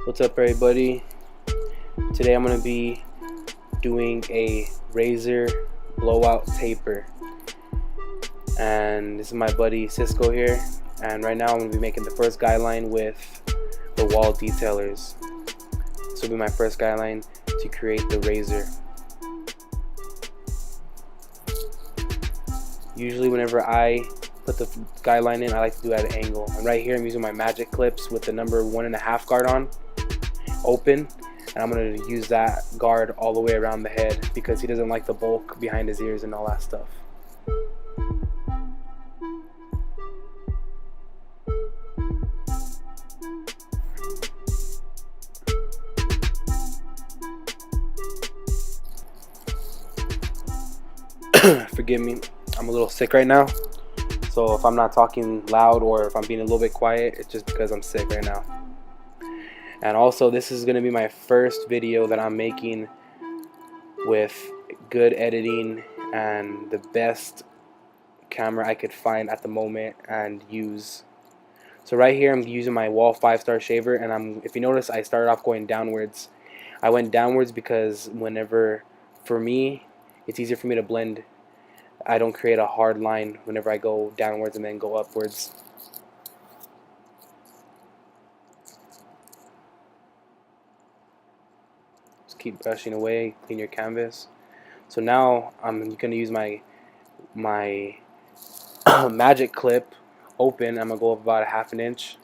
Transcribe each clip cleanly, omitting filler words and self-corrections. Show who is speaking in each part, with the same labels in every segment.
Speaker 1: What's up, everybody? Today I'm going to be doing a razor blowout taper, and this is my buddy Cisco here, and right now I'm going to be making the first guideline with the wall detailers. This will be my first guideline to create the razor. Usually whenever I put the guideline in, I like to do it at an angle, and right here I'm using my magic clips with the number 1.5 guard on open, and I'm going to use that guard all the way around the head because he doesn't like the bulk behind his ears and all that stuff. Forgive me, I'm a little sick right now, so if I'm not talking loud or if I'm being a little bit quiet, it's just because I'm sick right now. And also, this is going to be my first video that I'm making with good editing and the best camera I could find at the moment and use. So right here I'm using my Wall 5-star shaver, and if you notice, I started off going downwards. I went downwards because for me, it's easier for me to blend. I don't create a hard line whenever I go downwards and then go upwards. Just keep brushing away, clean your canvas. So now I'm going to use my magic clip open. I'm going to go up about 1/2 inch.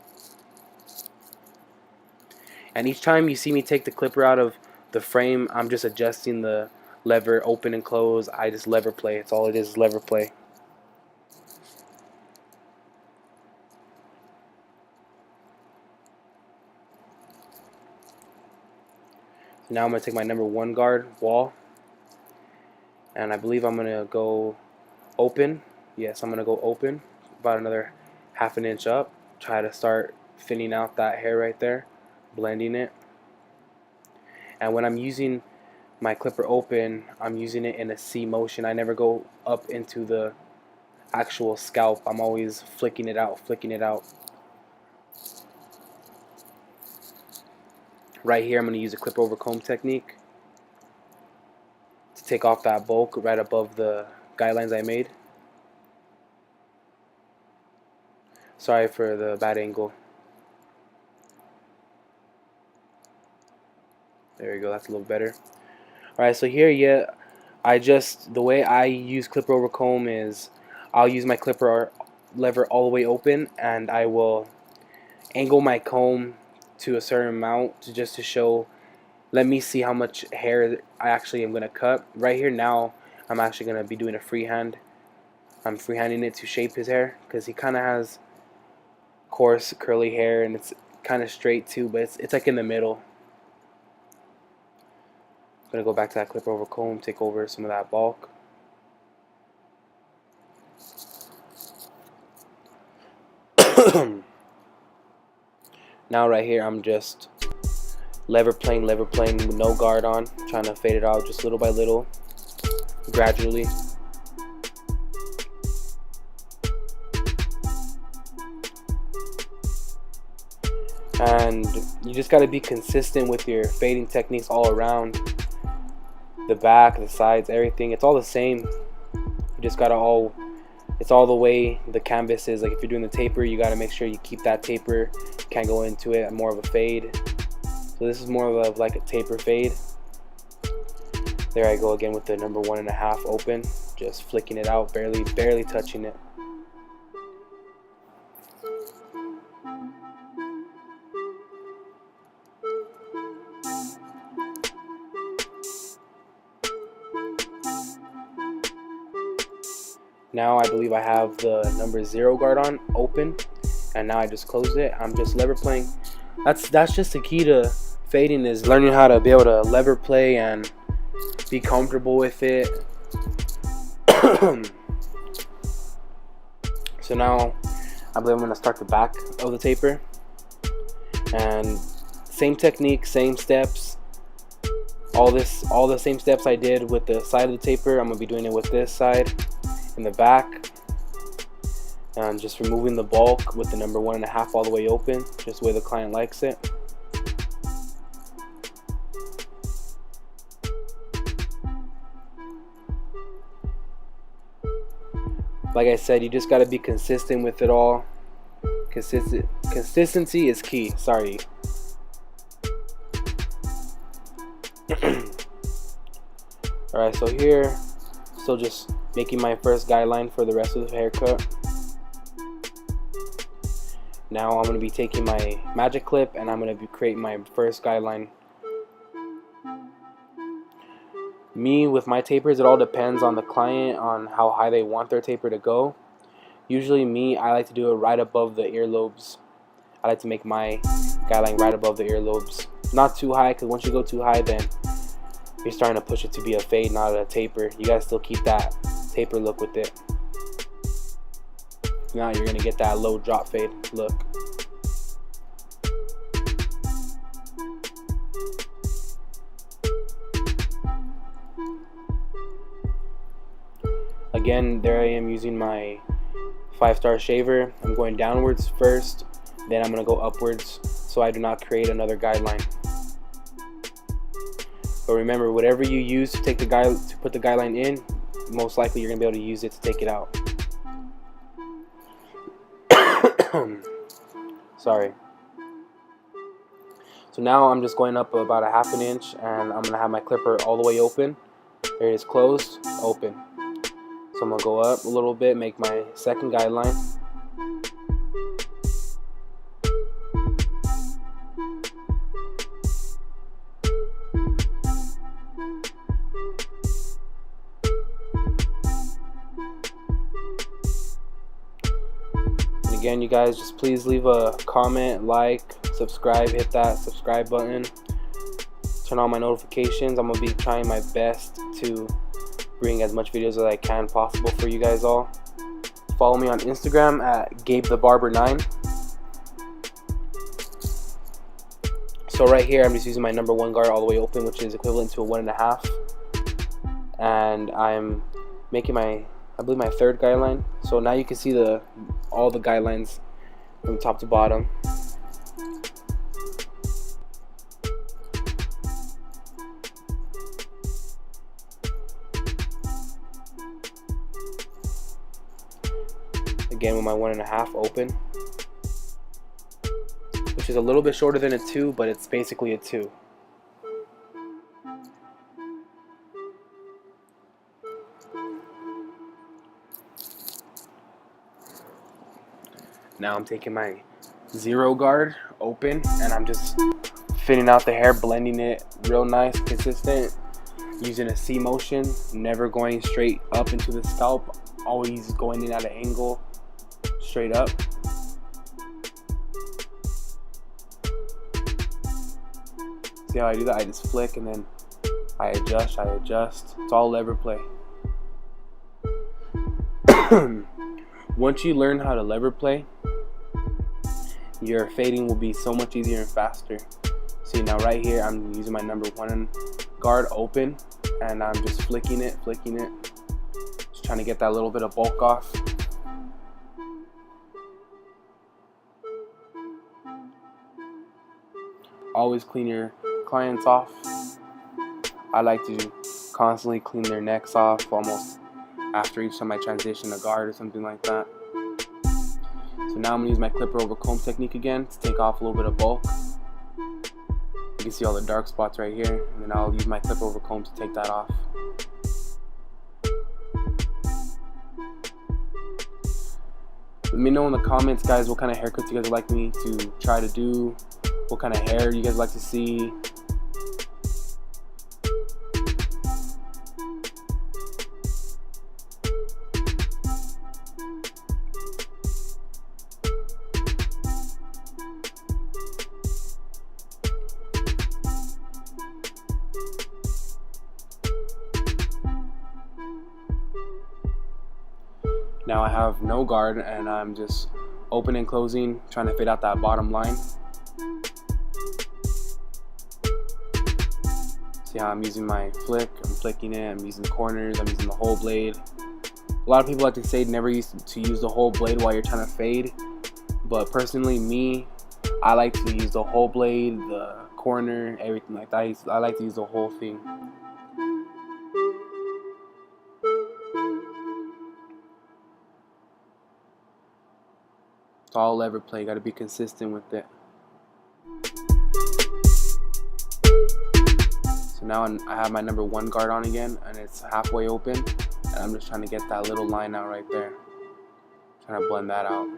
Speaker 1: And each time you see me take the clipper out of the frame, I'm just adjusting the lever open and close. I just lever play. It's all it is lever play. So now I'm going to take my number 1 guard wall, and I believe I'm going to go open. Yes, I'm going to go open about another 1/2 inch up. Try to start thinning out that hair right there, blending it. And when I'm using my clipper open, I'm using it in a C motion. I never go up into the actual scalp. I'm always flicking it out, flicking it out. Right here I'm going to use a clip over comb technique to take off that bulk right above the guidelines I made. Sorry for the bad angle. There we go, that's a little better. Alright, so here, the way I use clipper over comb is I'll use my clipper lever all the way open, and I will angle my comb to a certain amount just to show, let me see how much hair I actually am going to cut. Right here now, I'm actually going to be doing a freehand. I'm freehanding it to shape his hair because he kind of has coarse curly hair, and it's kind of straight too, but it's like in the middle. I'm going to go back to that clipper over comb, take over some of that bulk. Now right here I'm just lever playing with no guard on, trying to fade it out just little by little, gradually. And you just got to be consistent with your fading techniques all around. The back, the sides, everything, it's all the same. You just gotta it's all the way the canvas is. Like if you're doing the taper, you gotta make sure you keep that taper, can't go into it, more of a fade. So this is more of like a taper fade. There I go again with the number 1.5 open, just flicking it out, barely touching it. Now I believe I have the number 0 guard on open, and now I just closed it. I'm just lever playing. That's just the key to fading, is learning how to be able to lever play and be comfortable with it. So now I believe I'm going to start the back of the taper, and same technique, same steps, all the same steps I did with the side of the taper. I'm going to be doing it with this side in the back, and just removing the bulk with the number 1.5 all the way open, just the way the client likes it. Like I said, you just got to be consistent with it all. Consistency is key. Sorry. Alright, so here, still just making my first guideline for the rest of the haircut. Now I'm going to be taking my magic clip and I'm going to be creating my first guideline. Me, with my tapers, it all depends on the client, on how high they want their taper to go. Usually me, I like to do it right above the earlobes. I like to make my guideline right above the earlobes. Not too high, because once you go too high, then you're starting to push it to be a fade, not a taper. You gotta still keep that taper look with it. Now you're gonna get that low drop fade look. Again, there I am using my 5-star shaver. I'm going downwards first, then I'm going to go upwards so I do not create another guideline. But remember, whatever you use to put the guideline in, most likely you're going to be able to use it to take it out. Sorry. So now I'm just going up about a ½ inch and I'm going to have my clipper all the way open. There it is, closed, open. So I'm going to go up a little bit, make my second guideline. And again, you guys, just please leave a comment, like, subscribe, hit that subscribe button. Turn on my notifications. I'm going to be trying my best to bring as much videos as I can possible for you guys all. Follow me on Instagram at Gabe the Barber 9. So right here I'm just using my number 1 guard all the way open, which is equivalent to a 1.5, and I'm making my, I believe, my 3rd guideline. So now you can see all the guidelines from top to bottom. Again with my 1.5 open, which is a little bit shorter than a 2, but it's basically a 2. Now I'm taking my 0 guard open and I'm just thinning out the hair, blending it real nice, consistent, using a C motion, never going straight up into the scalp, always going in at an angle straight up. See how I do that? I just flick and then I adjust. It's all lever play. Once you learn how to lever play, your fading will be so much easier and faster. See, now right here I'm using my number 1 guard open and I'm just flicking it, just trying to get that little bit of bulk off. Always clean your clients off. I like to constantly clean their necks off almost after each time I transition a guard or something like that. So now I'm going to use my clipper over comb technique again to take off a little bit of bulk. You can see all the dark spots right here, and then I'll use my clipper over comb to take that off. Let me know in the comments, guys, what kind of haircuts you guys would like me to try to do, what kind of hair you guys like to see. Now I have no guard and I'm just open and closing, trying to fade out that bottom line. See how I'm using my flick, I'm flicking it, I'm using corners, I'm using the whole blade. A lot of people like to say never used to use the whole blade while you're trying to fade, but personally me, I like to use the whole blade, the corner, everything like that. I like to use the whole thing. It's all lever play. Got to be consistent with it. So now I have my number 1 guard on again, and it's halfway open, and I'm just trying to get that little line out right there. Trying to blend that out.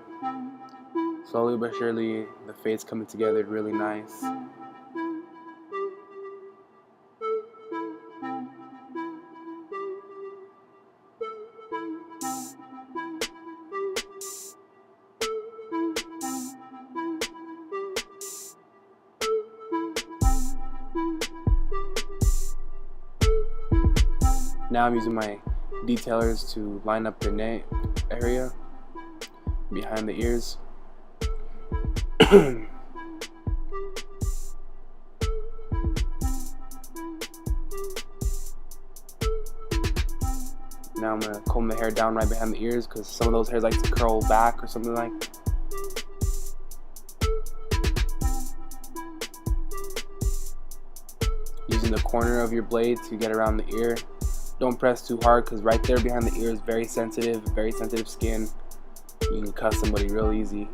Speaker 1: Slowly but surely, the fade's coming together really nice. Now I'm using my detailers to line up the neck area behind the ears. Now I'm going to comb the hair down right behind the ears because some of those hairs like to curl back or something like that. Using the corner of your blade to get around the ear. Don't press too hard because right there behind the ear is very sensitive skin. You can cut somebody real easy.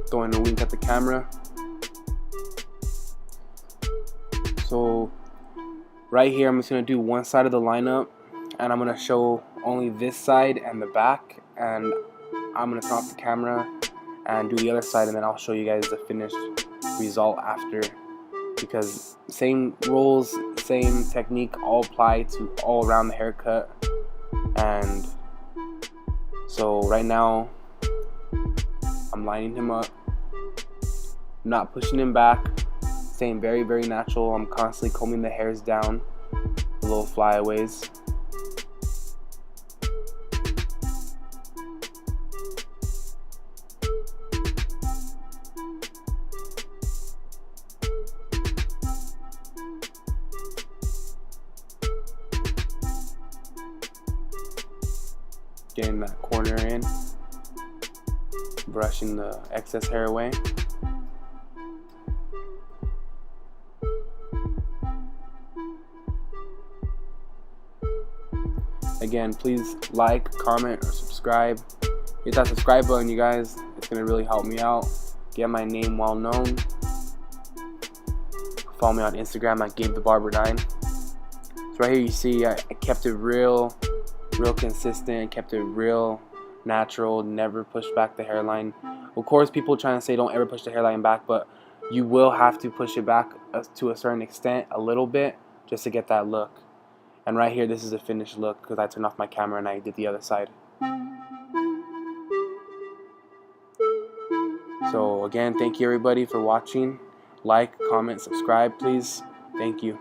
Speaker 1: Throwing a wink at the camera. So right here I'm just going to do one side of the lineup, and I'm going to show only this side and the back, and I'm going to turn off the camera and do the other side, and then I'll show you guys the finished result after, because same rules, same technique all apply to all around the haircut. And so right now I'm lining him up, not pushing him back, staying very, very natural. I'm constantly combing the hairs down, the little flyaways. Getting that corner in, brushing the excess hair away. Again, please like, comment, or subscribe. Hit that subscribe button, you guys. It's going to really help me out. Get my name well known. Follow me on Instagram at Gabe the Barber 9. So right here you see I kept it real consistent, kept it real natural, never pushed back the hairline. Of course, people trying to say don't ever push the hairline back, but you will have to push it back to a certain extent, a little bit, just to get that look. And right here, this is a finished look because I turned off my camera and I did the other side. So again, thank you everybody for watching. Like, comment, subscribe, please. Thank you.